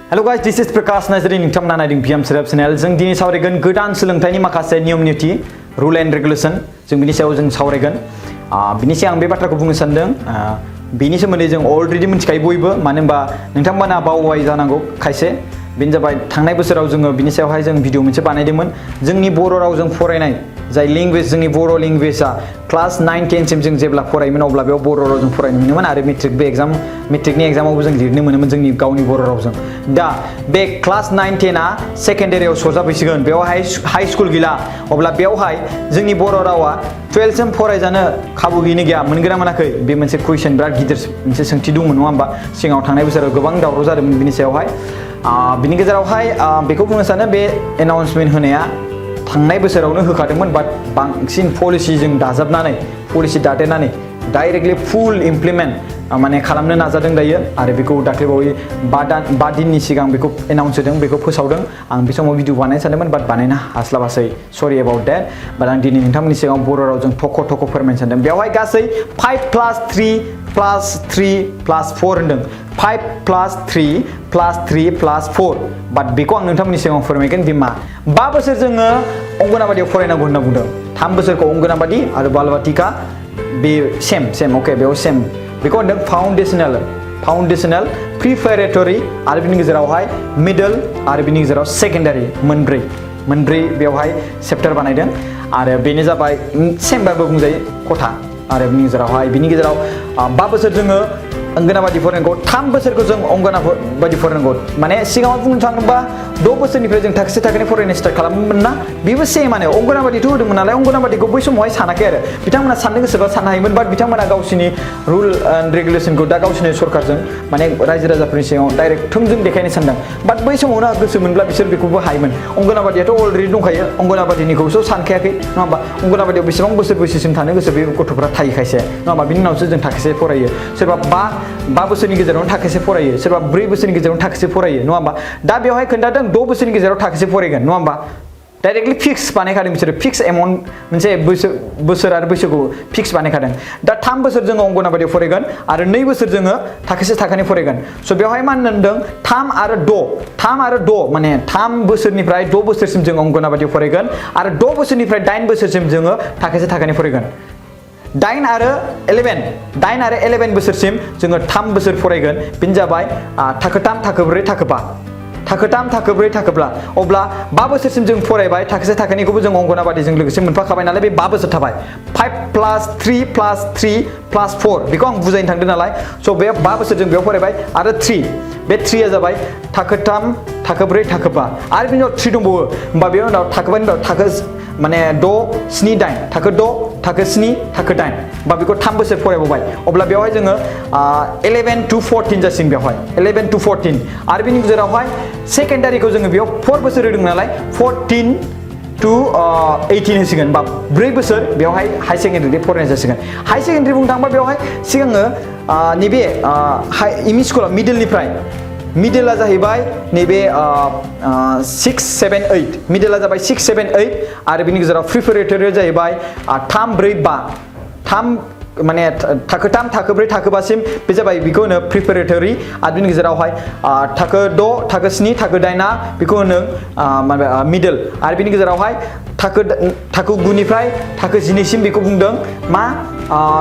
Hello guys, this is Prakash Nazari नोंथांमोना नायदों PM Serap channel जों दिनै सावरायगोन गोदान सोलोंथाइनि माखासे नियम निति रुल एन्ड रेगुलेशन जों बिनि सायाव जों सावरायगोन बिनि सायाव आं बे बाथ्राखौ बुंनो सानदों बिनि सोमोन्दै जों अलरेडि मिथिखायो बयबो मानो होनबा नोंथांमोना बावबाय जानांगौ खायसे बेनो जाबाय थांनाय बोसोराव जोङो बिनि सायावहाय जों भिडिअ मोनसे बानायदोंमोन जोंनि बर' रावजों फरायनाय जाय लेंगुवेज जोंनि बर' लेंगुवेजआ क्लास 9 10 सिम जों जेब्ला फरायोमोन अब्ला बेयाव बर' रावजों फरायनो मोनोमोन आरो मेट्रिकनि एग्जामावबो जों लिरनो मोनोमोन जोंनि गावनि बर' रावजों दा बे क्लास 9 10 आ सेकेन्डारियाव सरजाबैसिगोन बेवहाय हाई स्कुल गैला अब्ला बेवहाय जोंनि बर' रावा 12 सिम फरायजानो खाबु गैनो गैया मोनगोन ना मोनाखै बे मोनसे कुइसन बिराद गिदिर मोनसे सोंथि दंमोन नङा होमबा सिगाङाव थांनाय बोसोराव गोबां दावराव जादोंमोन बिनि सायावहाय बिनि गेजेरावहाय बेखौ बुंनो सानो बे एनाउन्समेन्ट होनाया थांनाय बोसोरावनो होखादोंमोन बाट बांसिन पलिसिजों दाजाबनानै पलिसि दादेरनानै डाइरेक्टलि फुल इमप्लिमेन्ट माने खालामनो नाजादों दायो आरो बेखौ दाख्लैबावै 5 दिननि सिगां बेखौ एनाउन्स होदों बेखौ फोसावदों आं बे समाव भिडिअ बानायनो सानदोंमोन बाट बानायनो हास्लाबासै सरि एबाउट देट बाट आं दिनै नोंथांमोननि सिगाङाव बर' रावजों थख' फोरमायनो सानदों बेवहाय गासै 5 + 3 + 3 + 4 होनदों 5 + 3 + 3 + 4 बाट बेखौ आं नोंथांमोननि सिगाङाव फोरमायगोन बे मा 5 बोसोर जोङो अंगनाबादियाव फरायनांगौ होनना बुंदों 3 बोसोरखौ अंगनाबादि आरो बालबाटिका बे सेम अके बेयाव सेम बेखौ होनदों फाउन्डेशनेल प्रिपेरेटरि आरो बिनि गेजेरावहाय मिडल आरो बिनि गेजेराव सेकेन्डारि मोनब्रै बेवहाय चेप्टार बानायदों आरो बेनो जाबाय सेमबारबो बुंजायो खथा आरो बिनि गेजेराव 5 बोसोर जोङो अंगनाबादि फरायनांगौ 3 बोसोरखौ जों अंगनाबादि फरायनांगौ माने सिगाङाव बुंनो थाङोबा 6 बोसोरनिफ्राय जों थाखोसे थाखोनि फरायनाय स्टार्ट खालामोमोन ना बेबो सेमानो अंगनाबादिथ' होदोंमोन नालाय अंगनाबादिखौ बै समावहाय सानाखै आरो बिथांमोना साननो गोसोबा साननो हायोमोन बाट बिथांमोना गावसिनि रुल एन्ड रेगुलेशनखौ दा गावसिनि सरकारजों माने रायजो राजाफोरनि सिगाङाव डाइरेक्ट थोंजों देखायनो सानदों बाट बै समावनो गोसो मोनब्ला बिसोर बेखौबो हायोमोन अंगनाबादियाथ' अलरेडि दंखायो अंगनाबादिनिखौसो सानखायाखै नङा होमबा अंगनाबादियाव बेसेबां बोसोर बैसोसिम थानो गोसो बे गथ'फ्रा थायो खायसे नङा होमबा बिनि उनावसो जों थाखोसे फरायो सोरबा 5 बोसोरनि गेजेरावनो थाखोसे फरायो सोरबा 4 बोसोरनि गेजेरावनो थाखोसे फरायो नङा होमबा दा बेवहाय खोन्थादों 6 बोसोरनि गेजेराव थाखोसे फरायगोन नङा होमबा डाइरेक्टलि फिक्स बानायखादों बिसोरो फिक्स एमाउन्ट मोनसे बोसोर आरो बैसोखौ फिक्स बानायखादों दा 3 बोसोर जोङो अंगनाबादियाव फरायगोन आरो 2 बोसोर जोङो थाखोसे थाखोनि फरायगोन स' बेवहाय मा होनदों 3 आरो 6 माने 3 बोसोरनिफ्राय 6 बोसोरसिम जों अंगनाबादियाव फरायगोन आरो 6 बोसोरनिफ्राय 8 बोसोरसिम जोङो थाखोसे थाखोनि फरायगोन 8 आरो 11 बोसोरसिम जोङो 3 बोसोर फरायगोन बेनो जाबाय थाखो 3 थाखो 4 थाखो 5 थाखो 3 थाखो 4 थाखो 5 अब्ला 5 बोसोरसिम जों फरायबाय थाखोसे थाखोनिखौबो जों अंगनाबादिजों लोगोसे मोनफाखाबाय नालाय बे 5 बोसोर थाबाय 5 + 3 + 3 + 4 बेखौ आं बुजायनो थांदों नालाय स' बे 5 बोसोर जों बेयाव फरायबाय आरो 3 बे 3 जाबाय थाखो 3 थाखो 4 थाखो 5 आरो बिनि उनाव 3 दंबावो होमबा बेनि उनाव थाखो 5 नि उनाव थाखो माने 6 7 8 थाखो 6 थाखो 7 थाखो 8 बा बेखौ 3 बोसोर फरायबावबाय अब्ला बेवहाय जोङो 11 to 14 जासिम बेवहाय 11 to 14 आरो बिनि गेजेरावहाय सेकेन्डारिखौ जोङो बेयाव 4 बोसोर होदों नालाय 14 to 18 होसिगोन बा 4 बोसोर बेवहाय हाई सेकेन्डारि फरायनाय जासिगोन हाई सेकेन्डारि बुंनो थाङोबा बेवहाय सिगाङो नैबे एमइ स्कुलाव मिडलआ जाहैबाय नैबे 6 7 8 मिडलआ जाबाय 6 7 8 आरो बिनि गेजेराव प्रिपेरेटरिया जाहैबाय 3 4 5 माने थाखो 3 थाखो 4 थाखो 5 सिम बे जाबाय बेखौ होनो प्रिपेरेटरि आरो बिनि गेजेरावहाय थाखो 6 थाखो 7 थाखो 8 बेखौ होनो मिडल आरो बिनि गेजेरावहाय थाखो 9 निफ्राय थाखो 12 सिम बेखौ बुंदों मा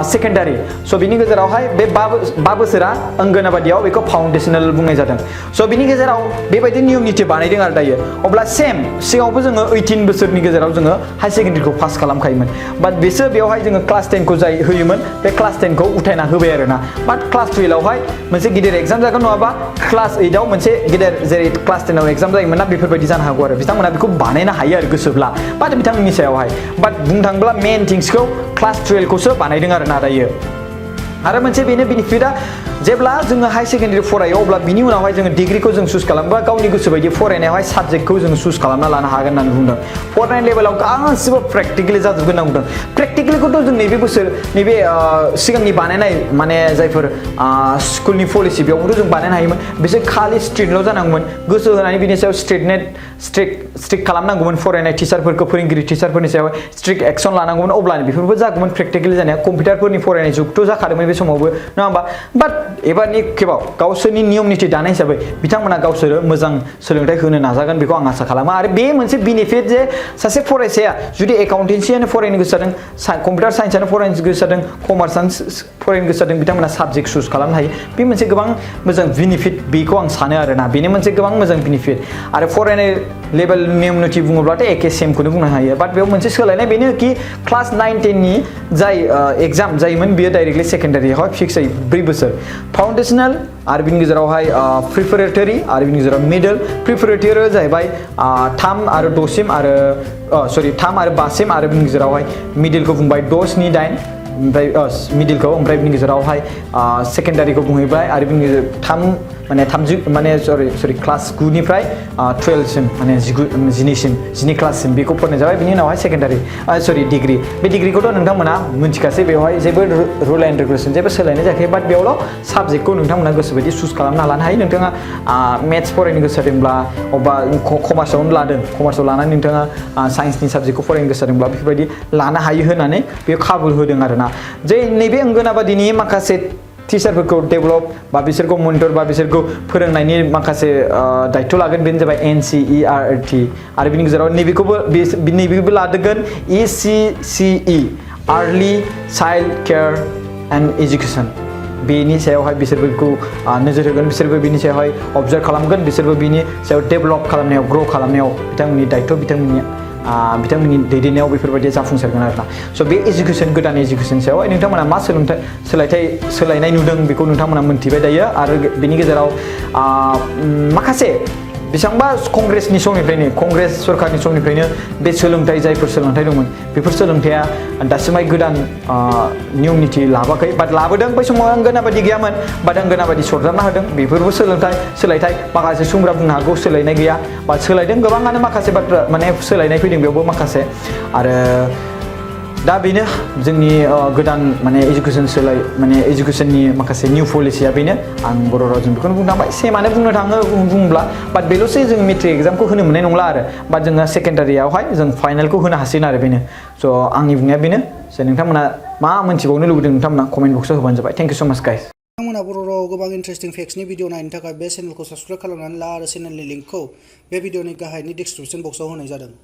सेकेन्डारि स' बिनि गेजेरावहाय बे 5 बोसोरा अंगनाबादियाव बेखौ फाउन्डेशनेल बुंनाय जादों स' बिनि गेजेराव बेबायदि नियम निति बानायदों आरो दायो अब्ला सेम सिगाङावबो जोङो 18 बोसोरनि गेजेराव जोङो हाई सेकेन्डारिखौ पास खालामखायोमोन बाट बिसोर बेवहाय जोङो क्लास 10 खौ जाय होयोमोन बे क्लास 10 खौ उथायना होबाय आरोना बाट क्लास 12 आवहाय मोनसे गिदिर एग्जाम जागोन नङाबा क्लास 8 आव मोनसे गिदिर जेरै क्लास 10 आव एग्जाम जायोमोन ना बेफोरबायदि जानो हागौ आरो बिथांमोना बेखौ बानायनो हायो आरो गोसोब्ला बाट बिथांमोननि सायावहाय बाट बुंनो थाङोब्ला मेन थिंग्सखौ क्लास 12 खौसो बानायदों आरोना दायो आरो मोनसे बेनो बेनिफिटआ जेब्ला जोङो हाई सेकेन्डारि फरायो अब्ला बिनि उनावहाय जोङो डिग्रिखौ जों चुज खालामोबा गावनि गोसो बायदि फरायनायावहाय साबजेक्टखौ जों चुज खालामना लानो हागोन होननानै बुंदों फरायनाय लेभेलाव गासिबो प्रेक्टिकेलि जाजोबगोन होनना बुंदों प्रेक्टिकेलखौथ' जों नैबे सिगांनि बानायनाय माने जायफोर स्कुलनि पलिसि बेयावबोथ' जों बानायनो हायोमोन बिसोर खालि स्ट्रिक्टल' जानांगौमोन गोसो होनानै बिनि सायाव स्ट्रिक्ट खालामनांगौमोन फरायनाय टिचारफोरखौ फोरोंगिरि टिचारफोरनि सायाव स्ट्रिक्ट एक्सन लानांगौमोन अब्लानो बेफोरबो जागौमोन प्रेक्टिकेलि जानाया कम्पिउटारफोरनि फरायनाय जुगथ' जाखादोंमोन बे समावबो नङा होमबा बाट एबारनि खेबाव गावसोरनि नियम निथि दानाय हिसाबै बिथांमोना गावसोरो मोजां सोलोंथाइ होनो नाजागोन बेखौ आं आसा खालामो आरो बे मोनसे बेनिफिट जे सासे फरायसाया जुदि एकाउन्टेन्सियानो फरायनो गोसो जादों कम्पिउटार साइन्सआनो फरायनो गोसो जादों कमार्सआनो फरायनो गोसो जादों बिथांमोना साबजेक्ट चुज खालामनो हायो बे मोनसे गोबां मोजां बेनिफिट बेखौ आं सानो आरोना बेनि मोनसे गोबां मोजां बेनिफिट आरो फरायनाय लेभेल नियम निथि बुङोब्लाथाय एके सेमखौनो बुंनो हायो बाट बेयाव मोनसे सोलायनाय बेनो कि क्लास 9 10 नि जाय एग्जाम जायोमोन बेयो डाइरेक्टलि सेकेन्डारियावहाय फिक्स जायो 3 बोसोर फाउन्डेसनेल आरो बिनि गेजेरावहाय प्रिपेरेटरि आरो बिनि गेजेराव मिडल प्रिपेरेटरि जाहैबाय 3 आरो 6 सिम आरो 3 आरो 5 सिम आरो बिनि गेजेरावहाय मिडलखौ बुंबाय 6 7 8 ओमफ्राय मिडलखौ ओमफ्राय बिनि गेजेरावहाय सेकेन्डारिखौ बुंहैबाय आरो बिनि गेजेराव सरि क्लास 9 निफ्राय 12 सिम माने 19 सिम 12 क्लाससिम बेखौ फरायनाय जाबाय बिनि उनावहाय सेकेन्डारि सरि डिग्री बे डिग्रीखौथ' नोंथांमोना मिथिखासै बेवहाय जेबो रुल एन्ड रेगुलेसन जेबो सोलायनाय जायाखै बाट बेयावल' साबजेक्टखौ नोंथांमोना गोसोबायदि चुज खालामना लानो हायो नोंथाङा मेथ्स फरायनो गोसो जादोंब्ला अबा कमार्सआवनो लादों कमार्सआव लानानै नोंथाङा साइन्सनि साबजेक्टखौ फरायनो गोसो जादोंब्ला बेफोरबायदि लानो हायो होननानै बेयो खाबु होदों आरोना जे नैबे अंगनाबादिनि माखासे टिचारफोरखौ डेभेलप बा बिसोरखौ मनिटर बा बिसोरखौ फोरोंनायनि माखासे दायित्व लागोन बेनो जाबाय NCERT आरो बिनि गेजेराव नैबेखौबो लादोंगोन ECCE early child care and education बेनि सायावहाय बिसोरखौ नोजोर होगोन बिसोरबो बिनि सायावहाय अबजार्भ खालामगोन बिसोरबो बिनि सायाव डेभेलप खालामनायाव ग्र' खालामनायाव बिथांमोननि दायित्व बिथांमोननि दैदेननायाव बेफोरबायदि जाफुंसारगोन आरोना स' बे एजुकेसन गोदान एजुकेसन सायावहाय नोंथांमोना मा सोलायनाय नुदों बेखौ नोंथांमोना मोन्थिबाय दायो आरो बेनि गेजेराव माखासे बेसेबांबा कंग्रेसनि समनिफ्रायनो कंग्रेस सरकारनि समनिफ्रायनो बे सोलोंथाइ जायफोर सोलोंथाइ दंमोन बेफोर सोलोंथाइया दासिमहाय गोदान नियम निथि लाबोआखै बाट लाबोदों बै समाव अंगनाबादि गैयामोन बाट अंगनाबादि सरजाबना होदों बेफोरबो सोलायथाइ माखासे सुबुंफोरा बुंनो हागौ सोलायनाय गैया बाट सोलायदों गोबाङानो माखासे बाथ्रा माने सोलायनाय फैदों बेयावबो माखासे आरो दा बेनो जोंनि गोदान माने एजुकेसननि माखासे निउ पलिसिया बेनो आं बर' रावजों बेखौनो बुंनो थांबाय सेमानो बुंनो थाङो बुंब्ला बाट बेल'सो जों मेट्रिक एग्जामखौ होनो मोननाय नंला आरो बाट जोङो सेकेन्डारियावहाय जों फाइनालखौ होनो हासिगोन आरो बेनो स' आंनि बुंनाया बेनो जे नोंथांमोना मा मोनथिबावनो लुबैदों नोंथांमोना कमेन्ट बक्सआव होबानो जाबाय थेंक इउ स' माच गाइस नोंथांमोना बर' रावाव गोबां इन्टारेस्टिं फेक्सनि भिडिअ नायनो थाखाय बे चेनेलखौ साबस्क्राइब खालामनानै ला आरो चेनेलनि लिंकखौ बे भिडिअनि गाहायनि डिसक्रिपसन बक्सआव होनाय जादों